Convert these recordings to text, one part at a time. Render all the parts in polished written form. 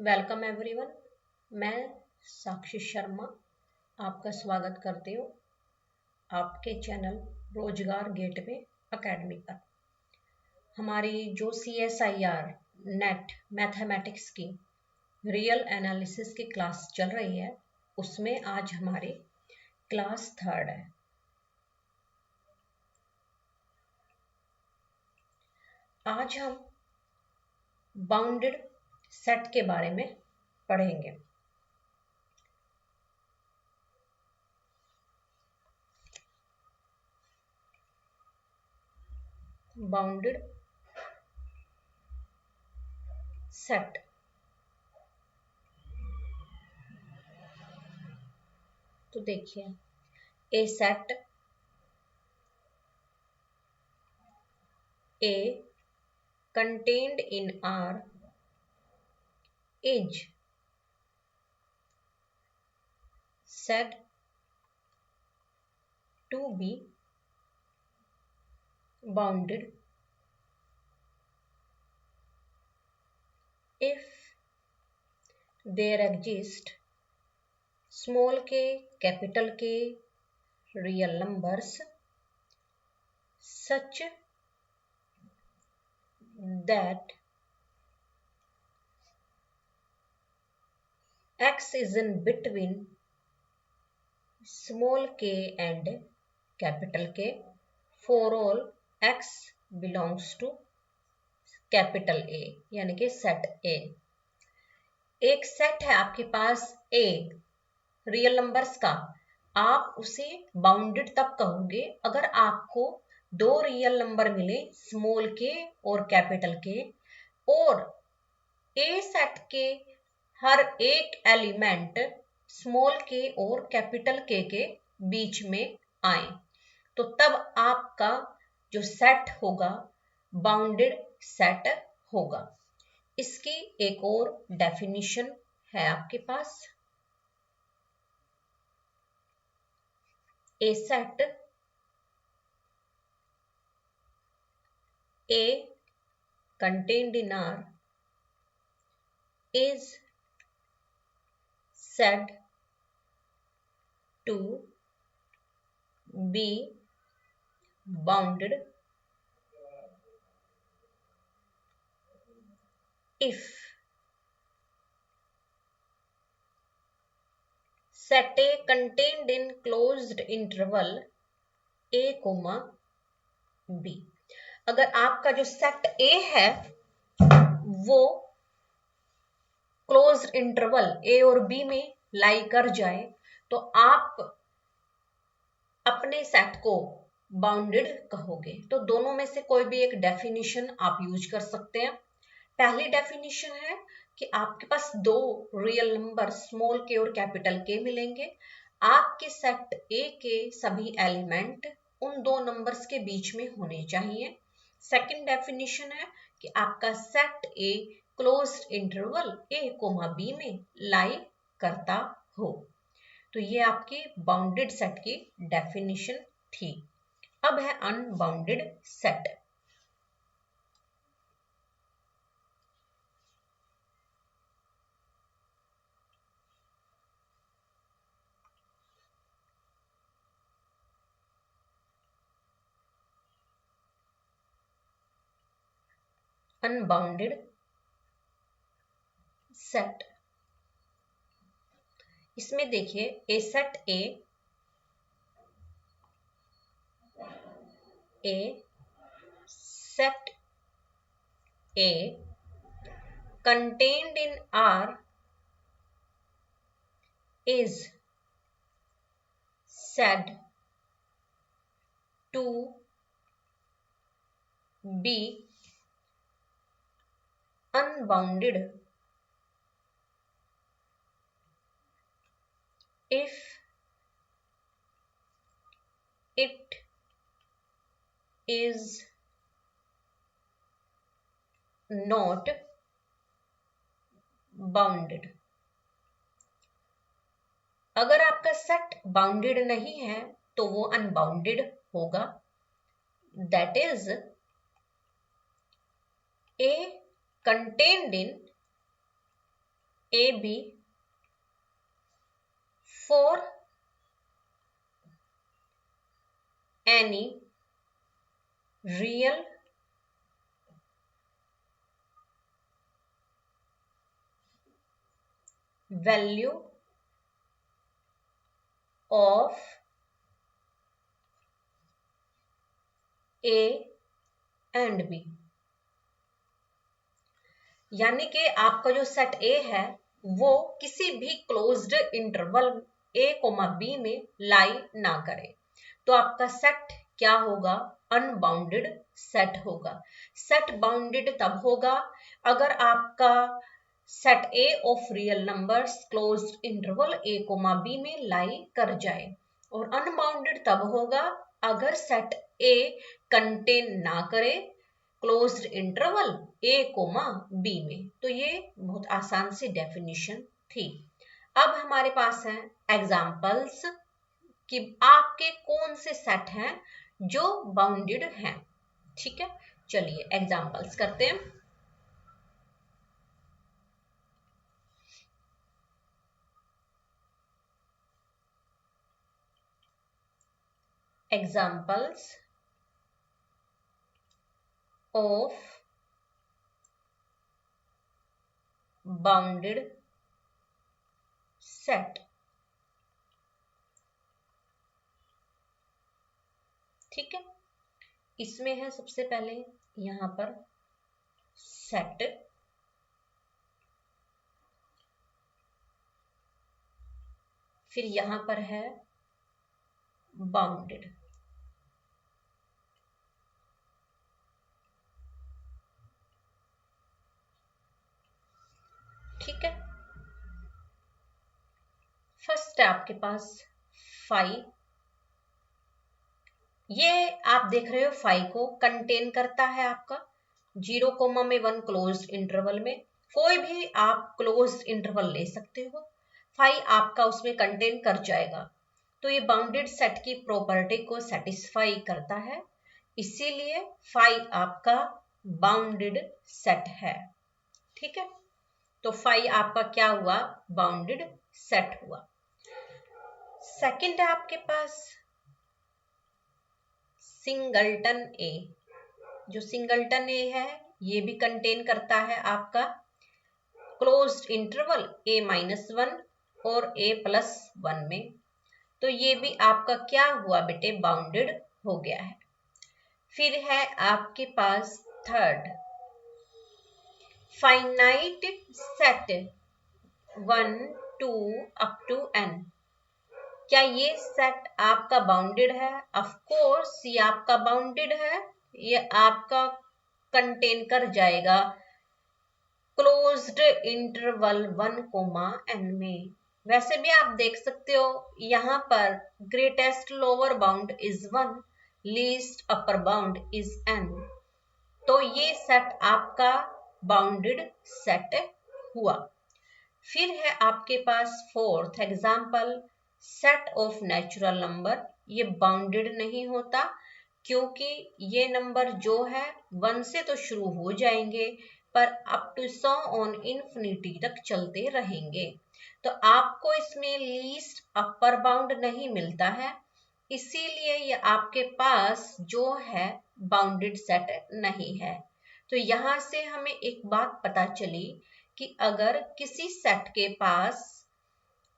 Welcome everyone. मैं साक्षी शर्मा आपका स्वागत करती हूँ आपके चैनल रोजगार गेटवे एकेडमी पर। हमारी जो CSIR नेट मैथमेटिक्स की रियल एनालिसिस की क्लास चल रही है उसमें आज हमारी क्लास 3rd है। आज हम बाउंडेड सेट के बारे में पढ़ेंगे। बाउंडेड सेट तो देखिए, ए set A contained in R is said to be bounded if there exist small k, capital K real numbers such that X is in between small k and capital K for all X belongs to capital A, यानी कि set A। एक set है आपके पास A real numbers का, आप उसे bounded तब कहोगे अगर आपको दो रियल नंबर मिले स्मॉल के और कैपिटल के, और A सेट के हर एक एलिमेंट स्मॉल के और कैपिटल के बीच में आए, तो तब आपका जो सेट होगा बाउंडेड सेट होगा। इसकी एक और डेफिनेशन है आपके पास। ए set A contained in R is said to be bounded if set A contained in closed interval A, B। अगर आपका जो सेट A है वो क्लोज्ड इंटरवल A और B में लाई कर जाए तो आप अपने सेट को बाउंडेड कहोगे। तो दोनों में से कोई भी एक डेफिनेशन आप यूज कर सकते हैं। पहली डेफिनेशन है कि आपके पास दो रियल नंबर स्मॉल के और कैपिटल के मिलेंगे, आपके सेट A के सभी एलिमेंट उन दो नंबर्स के बीच में होने चाहिए। सेकंड डेफिनेशन है कि आपका set A closed interval A, B में लाई करता हो। तो ये आपकी बाउंडेड सेट की डेफिनेशन थी। अब है अनबाउंडेड सेट। अनबाउंडेड सेट, इसमें देखिए ए set A contained in R is said to be unbounded if it is not bounded। अगर आपका सेट बाउंडेड नहीं है तो वो अनबाउंडेड होगा। That is A contained in A B for any real value of A and B। यानी कि आपका जो सेट ए है वो किसी भी closed interval A comma B में लाई ना करे, तो आपका सेट क्या होगा? अनबाउंडेड सेट होगा। सेट बाउंडेड तब होगा अगर आपका set A of real numbers closed interval A comma B में लाई कर जाए, और अनबाउंडेड तब होगा अगर सेट ए कंटेन ना करे closed interval A comma B में। तो ये बहुत आसान सी डेफिनेशन थी। अब हमारे पास है एग्जाम्पल्स कि आपके कौन से सेट हैं जो बाउंडेड हैं। ठीक है, चलिए एग्जाम्पल्स करते हैं। Examples of bounded set. ठीक है, इसमें है सबसे पहले यहां पर सेट, फिर यहां पर है बाउंडेड। ठीक है, फर्स्ट है आपके पास फाइव। ये आप देख रहे हो फाइव को कंटेन करता है आपका 0,1 क्लोज्ड इंटरवल में। कोई भी आप क्लोज्ड इंटरवल ले सकते हो, फाइव आपका उसमें कंटेन कर जाएगा। तो ये बाउंडेड सेट की प्रॉपर्टी को सेटिस्फाई करता है, इसीलिए फाइव आपका बाउंडेड सेट है। ठीक है, तो फाइव आपका क्या हुआ? बाउंडेड सेट हुआ। सेकंड है आपके पास सिंगलटन ए। जो सिंगलटन ए है ये भी कंटेन करता है आपका क्लोज्ड इंटरवल a-1 और a+1 में। तो ये भी आपका क्या हुआ बेटे? बाउंडेड हो गया है। फिर है आपके पास third finite set 1 2 up to n। क्या ये सेट आपका बाउंडेड है? ऑफ कोर्स ये आपका बाउंडेड है, ये आपका कंटेन कर जाएगा क्लोज्ड इंटरवल 1,n में। वैसे भी आप देख सकते हो यहाँ पर greatest lower bound is 1, least upper bound is n। तो ये सेट आपका बाउंडेड सेट हुआ। फिर है आपके पास fourth example set of natural number. ये बाउंडेड नहीं होता क्योंकि ये नंबर जो है 1 से तो शुरू हो जाएंगे पर अप टू 100 ऑन इन्फिनिटी तक चलते रहेंगे। तो आपको इसमें लीस्ट अपर बाउंड नहीं मिलता है, इसीलिए ये आपके पास जो है बाउंडेड सेट नहीं है। तो यहाँ से हमें एक बात पता चली कि अगर किसी सेट के पास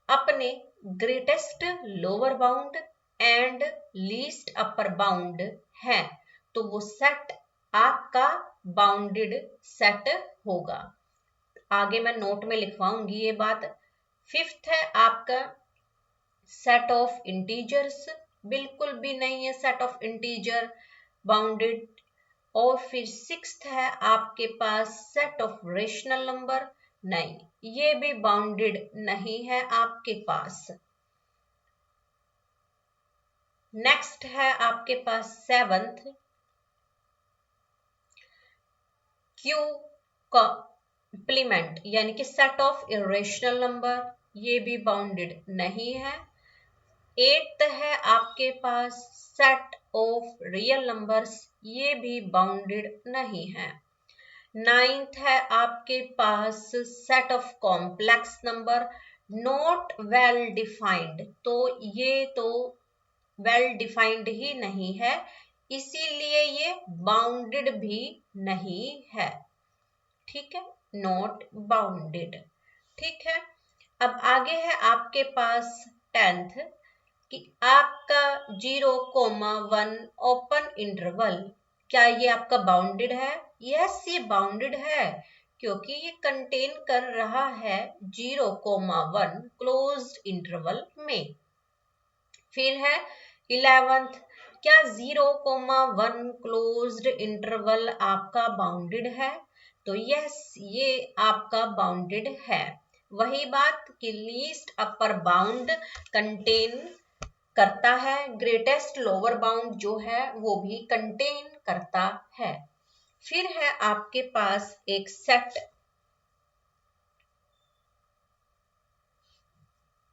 अपने greatest lower bound and least upper bound है तो वो सेट आपका बाउंडेड सेट होगा। आगे मैं नोट में लिखवाऊंगी ये बात। फिफ्थ है आपका सेट ऑफ इंटीजर्स। बिल्कुल भी नहीं है सेट ऑफ इंटीजर बाउंडेड। और फिर सिक्स्थ है आपके पास सेट ऑफ रेशनल नंबर। नहीं, ये भी बाउंडेड नहीं है आपके पास। नेक्स्ट है आपके पास सेवंथ क्यू कॉम्प्लीमेंट यानी कि सेट ऑफ इरेशनल नंबर। ये भी बाउंडेड नहीं है। एट्थ है आपके पास सेट ऑफ रियल नंबर्स। ये भी बाउंडेड नहीं है। 9th है आपके पास set of complex number not well defined, तो ये तो वेल डिफाइंड ही नहीं है, इसीलिए ये बाउंडेड भी नहीं है। ठीक है, नॉट बाउंडेड। ठीक है, अब आगे है आपके पास 10th कि आपका 0,1 ओपन इंटरवल, क्या ये आपका बाउंडेड है? यस, ये बाउंडेड है क्योंकि ये कंटेन कर रहा है 0,1 क्लोज्ड इंटरवल में। फिर है 11th, क्या 0,1 क्लोज्ड इंटरवल आपका बाउंडेड है? तो यस, ये आपका बाउंडेड है। वही बात कि लीस्ट अपर बाउंड कंटेन करता है, ग्रेटेस्ट लोअर बाउंड जो है वो भी कंटेन करता है। फिर है आपके पास एक सेट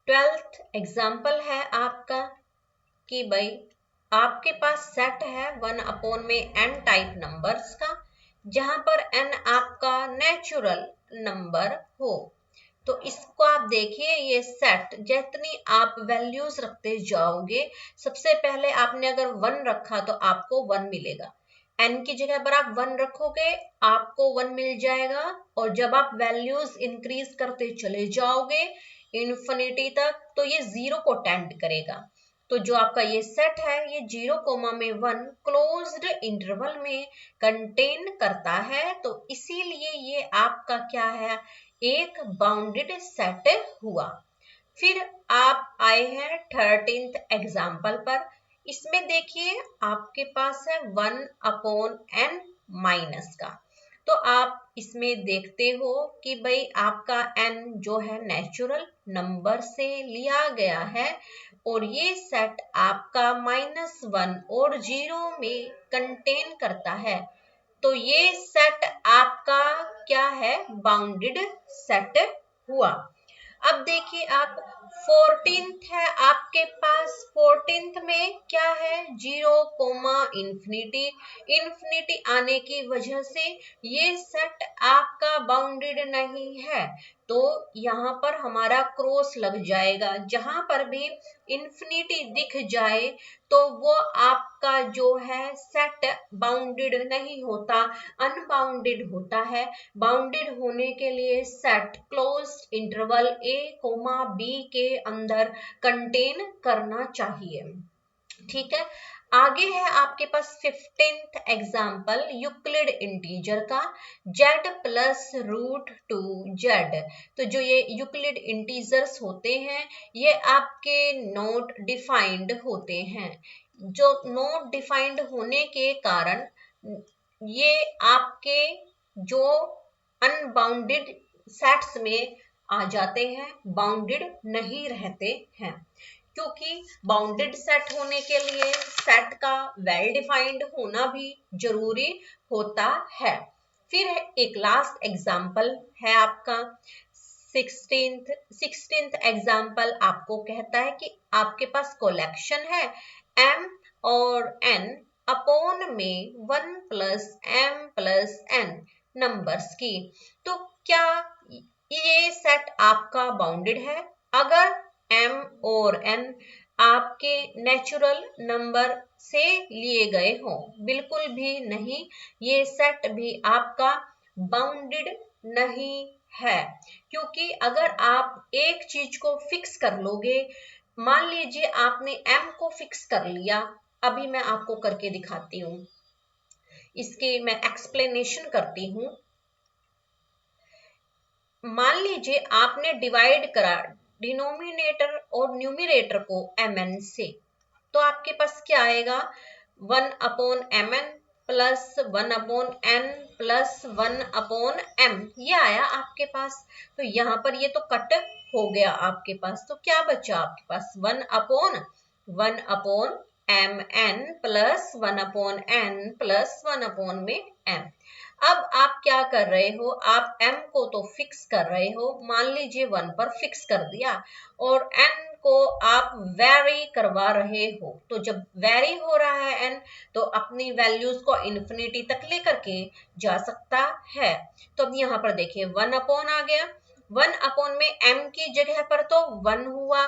12th एग्जाम्पल है आपका कि भाई आपके पास सेट है 1 में n टाइप नंबर्स का, जहां पर n आपका नेचुरल नंबर हो। तो इसको आप देखिए, ये सेट जितनी आप वैल्यूज रखते जाओगे, सबसे पहले आपने अगर 1 रखा तो आपको 1 मिलेगा, n की जगह पर आप 1 रखोगे आपको 1 मिल जाएगा, और जब आप वैल्यूज इंक्रीज करते चले जाओगे इन्फिनिटी तक तो ये 0 को टेंड करेगा। तो जो आपका ये सेट है ये 0,1 क्लोज्ड इंटरवल में कंटेन करता है, तो इसीलिए ये आपका क्या है, एक बाउंडेड सेट हुआ। फिर आप आए हैं 13th एग्जाम्पल पर। इसमें देखिए आपके पास है 1/n माइनस का, तो आप इसमें देखते हो कि भाई आपका n जो है नेचुरल नंबर से लिया गया है, और ये सेट आपका -1 और 0 में कंटेन करता है, तो ये सेट आपका क्या है, बाउंडेड सेट हुआ। अब देखिए आप 14th है आपके पास, 14th में क्या है, 0, इंफिनिटी। इंफिनिटी आने की वजह से ये सेट आपका बाउंडेड नहीं है, तो यहाँ पर हमारा क्रॉस लग जाएगा। जहां पर भी इंफिनिटी दिख जाए तो वो आपका जो है सेट बाउंडेड नहीं होता, अनबाउंडेड होता है। बाउंडेड होने के लिए set close interval a, b के अंदर कंटेन करना चाहिए। ठीक है, आगे है आपके पास 15th एग्जाम्पल यूक्लिड इंटीजर का, z प्लस √2z। तो जो ये यूक्लिड इंटीजर्स होते हैं ये आपके नॉट डिफाइंड होते हैं। जो नॉट डिफाइंड होने के कारण ये आपके जो अनबाउंडेड सेट्स में आ जाते हैं, बाउंडेड नहीं रहते हैं। क्योंकि बाउंडेड सेट होने के लिए सेट का वेल डिफाइंड होना भी जरूरी होता है। फिर एक लास्ट एग्जाम्पल है आपका 16th एग्जाम्पल आपको कहता है कि आपके पास कलेक्शन है m और n अपॉन में 1 + m + n नंबर्स की, तो क्या ये सेट आपका बाउंडेड है? अगर m और n आपके नेचुरल नंबर से लिए गए हो, बिल्कुल भी नहीं, ये सेट भी आपका बाउंडेड नहीं है। क्योंकि अगर आप एक चीज को फिक्स कर लोगे, मान लीजिए आपने m को फिक्स कर लिया, अभी मैं आपको करके दिखाती हूँ, इसके मैं एक्सप्लेनेशन करती हूँ। मान लीजिए आपने डिवाइड करा डिनोमिनेटर और न्यूमरेटर को mn से, तो आपके पास क्या आएगा, 1/mn + 1/n + 1/m, ये आया आपके पास। तो यहाँ पर ये तो कट हो गया आपके पास, तो क्या बचा आपके पास, 1/1/mn + 1/n + 1/m। अब आप क्या कर रहे हो, आप m को तो फिक्स कर रहे हो, मान लीजिए 1 पर फिक्स कर दिया, और n को आप वेरी करवा रहे हो। तो जब वेरी हो रहा है n, तो अपनी वैल्यूज को इन्फिनिटी तक लेकर के जा सकता है। तो अब यहाँ पर देखिए 1 अपॉन आ गया, 1 अपॉन में m की जगह पर तो 1 हुआ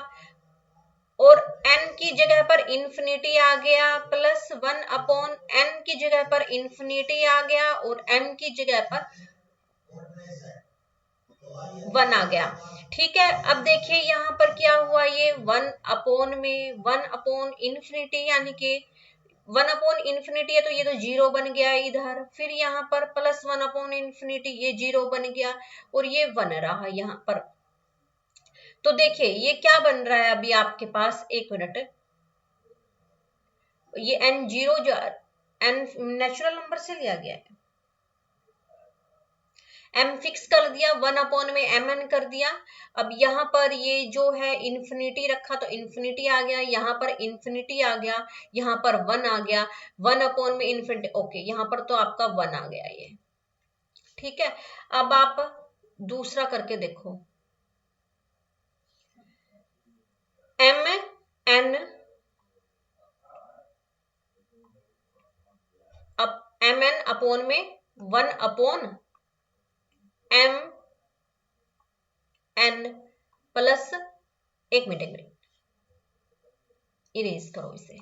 और n की जगह पर इंफिनिटी आ गया, प्लस 1 अपॉन n की जगह पर इंफिनिटी आ गया और m की जगह पर 1 आ गया। ठीक है, अब देखिए यहाँ पर क्या हुआ, ये 1 अपॉन में 1 अपॉन इंफिनिटी यानी कि 1 अपॉन इंफिनिटी है तो ये तो 0 बन गया इधर, फिर यहाँ पर प्लस 1 अपॉन इंफिनिटी, ये 0 बन गया और ये 1 रहा यहाँ पर। तो देखिए ये क्या बन रहा है अभी आपके पास, एक मिनट, ये n 0 जो n नेचुरल नंबर से लिया गया है, m फिक्स कर दिया, 1 अपॉन में mn कर दिया। अब यहाँ पर ये जो है इंफिनिटी रखा तो इंफिनिटी आ गया, यहाँ पर इंफिनिटी आ गया, यहाँ पर 1 आ गया, 1 अपॉन में इंफिनिटी, ओके यहाँ पर तो आपका 1 आ गया ये। ठीक है, अब आप दूसरा करके देखो, mn mn अपॉन में 1 अपॉन m n प्लस, एक मिनट इरेज करो इसे,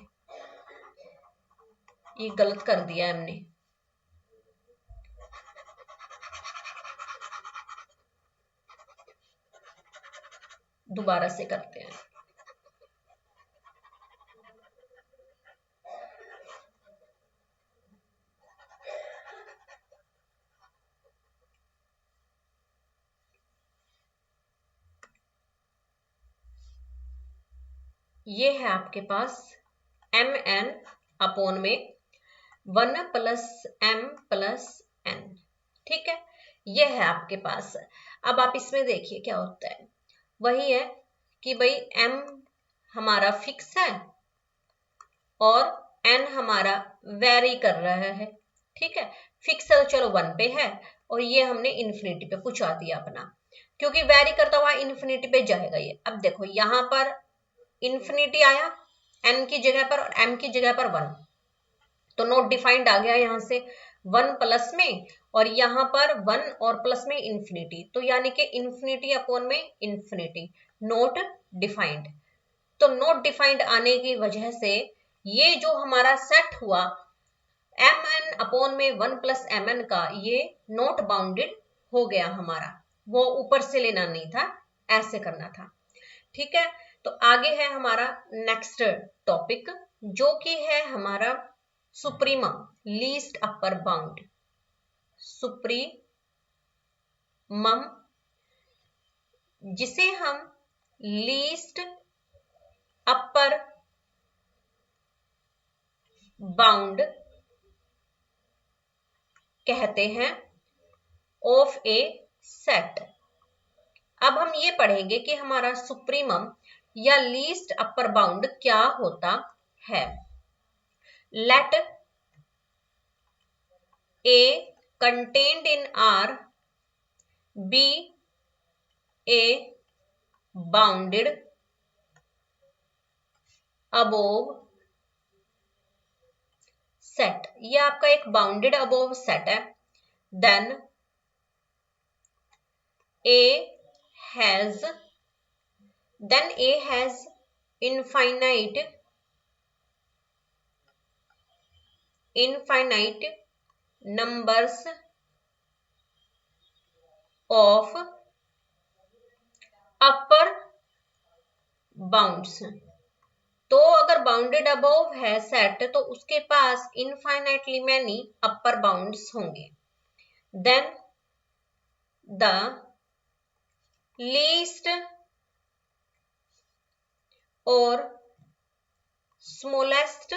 ये गलत कर दिया हमने। दोबारा से करते हैं। ये है आपके पास एम एन अपॉन में 1 प्लस m प्लस n। ठीक है, ये है आपके पास। अब आप इसमें देखिए क्या होता है, वही है कि भाई m हमारा फिक्स है और n हमारा वेरी कर रहा है। ठीक है, फिक्स है तो चलो 1 पे है और ये हमने इन्फिनिटी पे पहुंचा दिया अपना, क्योंकि वेरी करता हुआ इन्फिनिटी पे जाएगा ये। अब देखो यहाँ पर इन्फिनिटी आया n की जगह पर और m की जगह पर 1, तो नोट डिफाइंड आ गया यहाँ से 1 प्लस में, और यहाँ पर 1 और प्लस में इंफिनिटी, तो यानी कि इंफिनिटी अपॉन में इंफिनिटी, नोट डिफाइंड। तो नोट डिफाइंड आने की वजह से ये जो हमारा सेट हुआ एम एन अपॉन में 1 प्लस एम एन का, ये नोट बाउंडेड हो गया हमारा, वो ऊपर से लेना नहीं था, ऐसे करना था। ठीक है, तो आगे है हमारा नेक्स्ट टॉपिक जो कि है हमारा सुप्रीमा लीस्ट अपर बाउंड। सुप्रीमम जिसे हम लीस्ट अपर बाउंड कहते हैं ऑफ ए सेट। अब हम ये पढ़ेंगे कि हमारा सुप्रीमम या लीस्ट अपर बाउंड क्या होता है। Let A contained in R be a bounded above set। ये आपका एक बाउंडेड अबोव सेट है। Then A has infinite numbers of upper bounds। तो अगर बाउंडेड अबोव है सेट तो उसके पास इनफाइनाइटली मैनी अपर बाउंड्स होंगे। देन द लीस्ट और स्मॉलेस्ट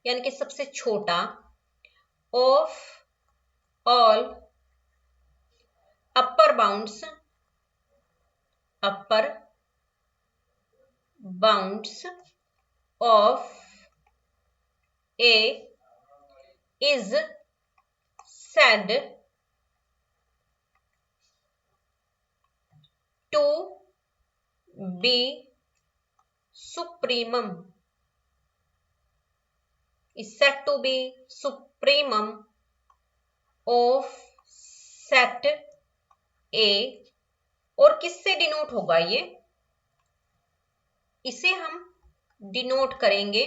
यानी कि सबसे छोटा of all upper bounds of A is said to be supremum is said to be supremum of set A। और किससे डिनोट होगा ये? इसे हम डिनोट करेंगे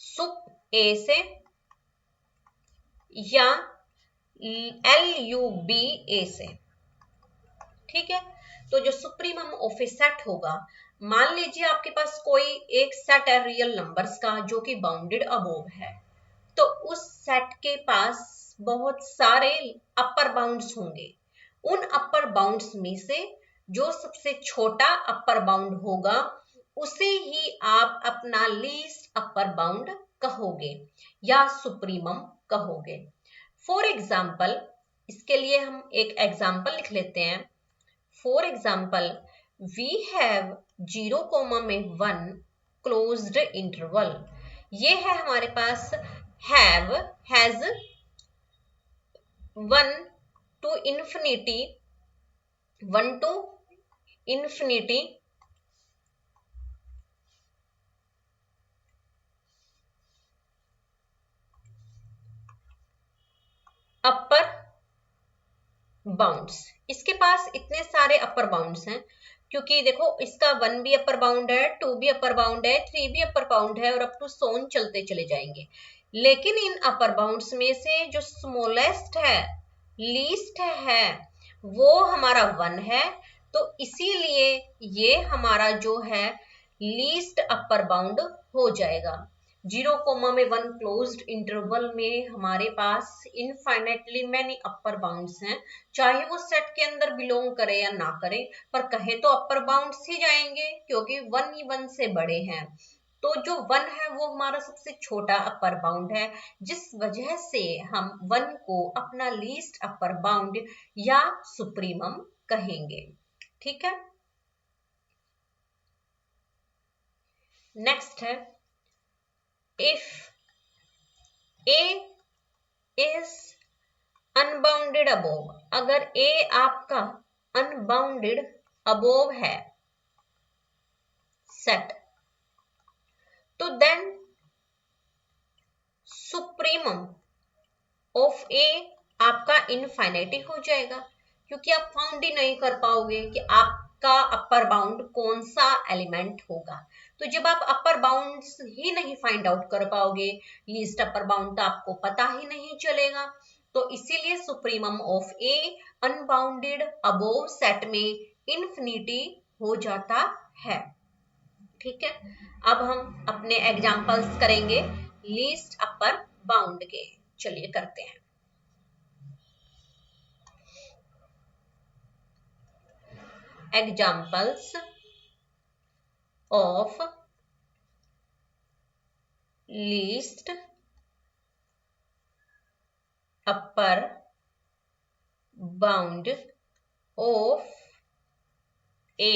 सुप ए से या LUB ए से। ठीक है, तो जो सुप्रीमम ऑफ ए सेट होगा, मान लीजिए आपके पास कोई एक सेट है रियल नंबर्स का जो कि बाउंडेड अबोव है, तो उस सेट के पास बहुत सारे अपर बाउंड्स होंगे। उन अपर बाउंड्स में से जो सबसे छोटा अपर बाउंड होगा उसे ही आप अपना लीस्ट अपर बाउंड कहोगे या सुप्रीमम कहोगे। फॉर एग्जाम्पल, इसके लिए हम एक एग्जाम्पल लिख लेते हैं। For example, we have 0,1 closed interval. ये है हमारे पास have, has 1 to infinity, 1 to infinity, upper bounds. इसके पास इतने सारे अपर बाउंड्स हैं क्योंकि देखो इसका 1 भी अपर बाउंड है, 2 भी अपर बाउंड है, 3 भी अपर बाउंड है और अप टू सोन चलते चले जाएंगे। लेकिन इन अपर बाउंड्स में से जो स्मॉलेस्ट है, लीस्ट है, वो हमारा 1 है। तो इसीलिए ये हमारा जो है लीस्ट अपर बाउंड हो जाएगा। 0,1 क्लोज्ड इंटरवल में हमारे पास इनफाइनेटली मैनी अपर बाउंड्स हैं, चाहे वो सेट के अंदर बिलोंग करे या ना करे, पर कहे तो अपर बाउंड्स ही जाएंगे क्योंकि 1 ही 1 से बड़े हैं। तो जो 1 है वो हमारा सबसे छोटा अपर बाउंड है, जिस वजह से हम 1 को अपना लीस्ट अपर बाउंड या सुप्रीमम कहेंगे। ठीक है, नेक्स्ट है if A is unbounded above। अगर A आपका unbounded above है सेट, तो देन सुप्रीमम ऑफ A आपका इनफाइनाइटी हो जाएगा, क्योंकि आप फाउंड ही नहीं कर पाओगे कि आपका अपर बाउंड कौन सा एलिमेंट होगा। तो जब आप अपर बाउंड्स ही नहीं फाइंड आउट कर पाओगे, लीस्ट अपर बाउंड तो आपको पता ही नहीं चलेगा। तो इसीलिए supremum of A unbounded above set में इन्फिनिटी हो जाता है। ठीक है, अब हम अपने एग्जांपल्स करेंगे लीस्ट अपर बाउंड के। चलिए करते हैं। Examples of least upper bound of a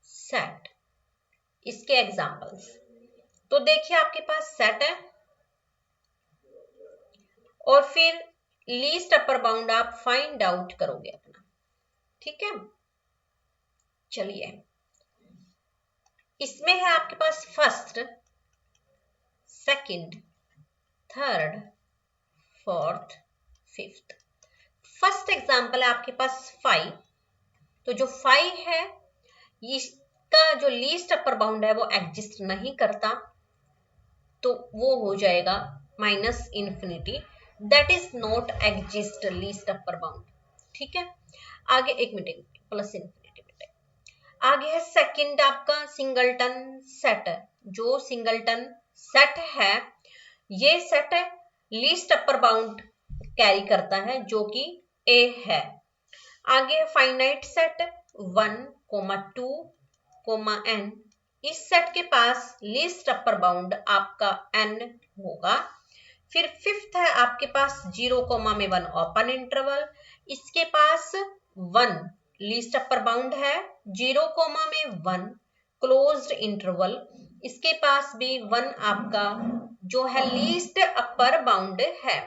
set. इसके एग्जांपल्स तो देखिए, आपके पास सेट है और फिर लीस्ट अपर बाउंड आप फाइंड आउट करोगे अपना। ठीक है, चलिए, इसमें है आपके पास first, second, third, fourth, fifth. First example है आपके पास 5। तो जो 5 है इसका जो लीस्ट अपर बाउंड है वो एग्जिस्ट नहीं करता, तो वो हो जाएगा minus infinity, that is not exist least upper bound. ठीक है, आगे एक मिनट, प्लस इन्फिनिटी मिनट। आगे है सेकंड आपका सिंगलटन सेट। जो सिंगलटन सेट है, ये set least upper bound carry करता है जो कि ए है। आगे है फाइनाइट सेट 1, 2, n। इस सेट के पास लीस्ट अपर बाउंड आपका n होगा। फिर फिफ्थ है आपके पास 0,1 ओपन इंटरवल। इसके पास 1 लीस्ट अपर बाउंड है, 0,1 क्लोज्ड इंटरवल। इसके पास भी 1 आपका जो है लीस्ट अपर बाउंड है।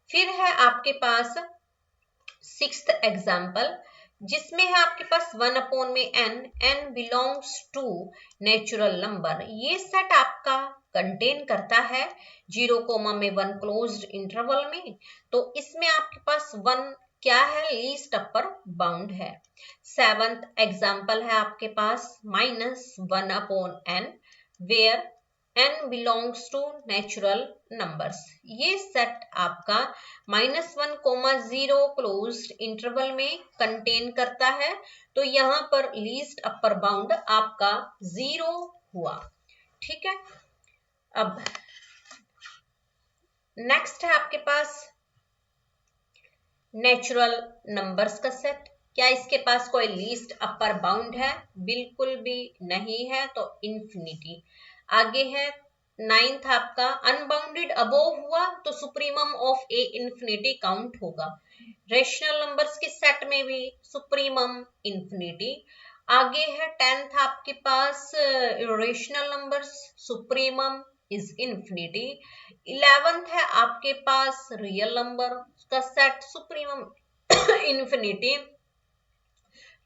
फिर है आपके पास सिक्स्थ एग्जाम्पल, जिसमें है आपके पास 1 अपॉन में n belongs to natural number. ये सेट आपका कंटेन करता है 0,1 क्लोज्ड इंटरवल में। तो इसमें आपके पास 1 क्या है, लीस्ट अपर बाउंड है। 7th एग्जाम्पल है आपके पास -1 upon n where n belongs to natural numbers. ये सेट आपका -1,0 क्लोज्ड इंटरवल में कंटेन करता है। तो यहाँ पर लीस्ट अपर बाउंड आपका 0 हुआ। ठीक है, अब नेक्स्ट है आपके पास नेचुरल नंबर्स का सेट। क्या इसके पास कोई लीस्ट अपर बाउंड है? बिल्कुल भी नहीं है, तो इंफिनिटी। आगे है 9th आपका अनबाउंडेड अबोव हुआ तो supremum of a infinity count होगा। रेशनल नंबर्स के सेट में भी सुप्रीमम इंफिनिटी। आगे है 10th आपके पास rational numbers supremum is infinity. 11th है आपके पास रियल नंबर का सेट सुप्रीमम इंफिनिटी।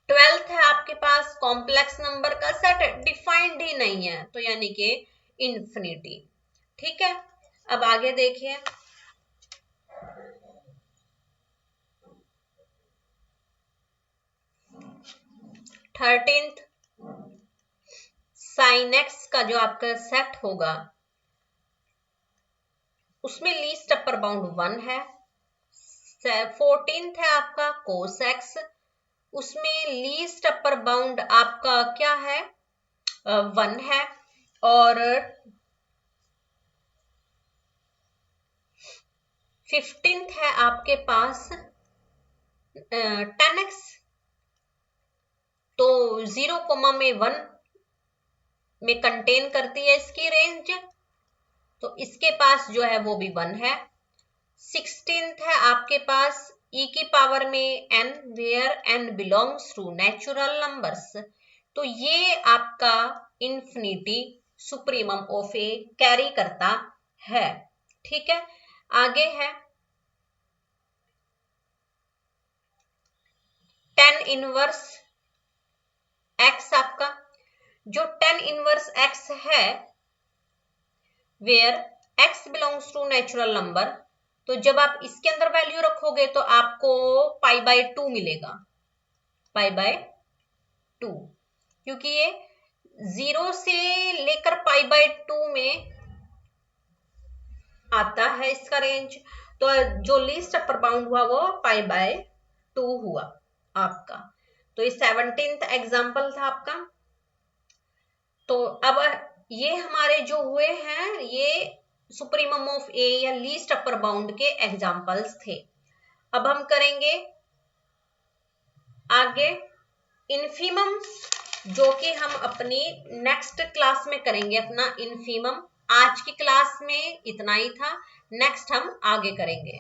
12th है आपके पास कॉम्प्लेक्स नंबर का सेट डिफाइंड ही नहीं है, तो यानी कि इंफिनिटी। ठीक है, अब आगे देखिए 13th साइन एक्स का जो आपका सेट होगा उसमें लीस्ट अपर बाउंड 1 है। 14th है आपका कोस एक्स, उसमें लीस्ट अपर बाउंड आपका क्या है, 1 है। और 15th है आपके पास tan x, तो 0,1 में कंटेन करती है इसकी रेंज, तो इसके पास जो है वो भी 1 है। 16th है आपके पास e की पावर में n where n belongs to natural numbers, तो ये आपका infinity supremum of A carry करता है। ठीक है, आगे है tan इनवर्स x आपका, जो tan इनवर्स x है where x belongs to natural number, तो जब आप इसके अंदर वैल्यू रखोगे तो आपको π/2 मिलेगा, π/2, क्योंकि ये 0 से लेकर π/2 में आता है इसका रेंज। तो जो लीस्ट अपर बाउंड हुआ वो π/2 हुआ आपका। तो ये 17th एग्जाम्पल था आपका। तो अब ये हमारे जो हुए हैं ये सुप्रीमम ऑफ ए या लीस्ट अपर बाउंड के एग्जाम्पल्स थे। अब हम करेंगे आगे इनफीमम, जो कि हम अपनी नेक्स्ट क्लास में करेंगे अपना इनफीमम। आज की क्लास में इतना ही था, नेक्स्ट हम आगे करेंगे।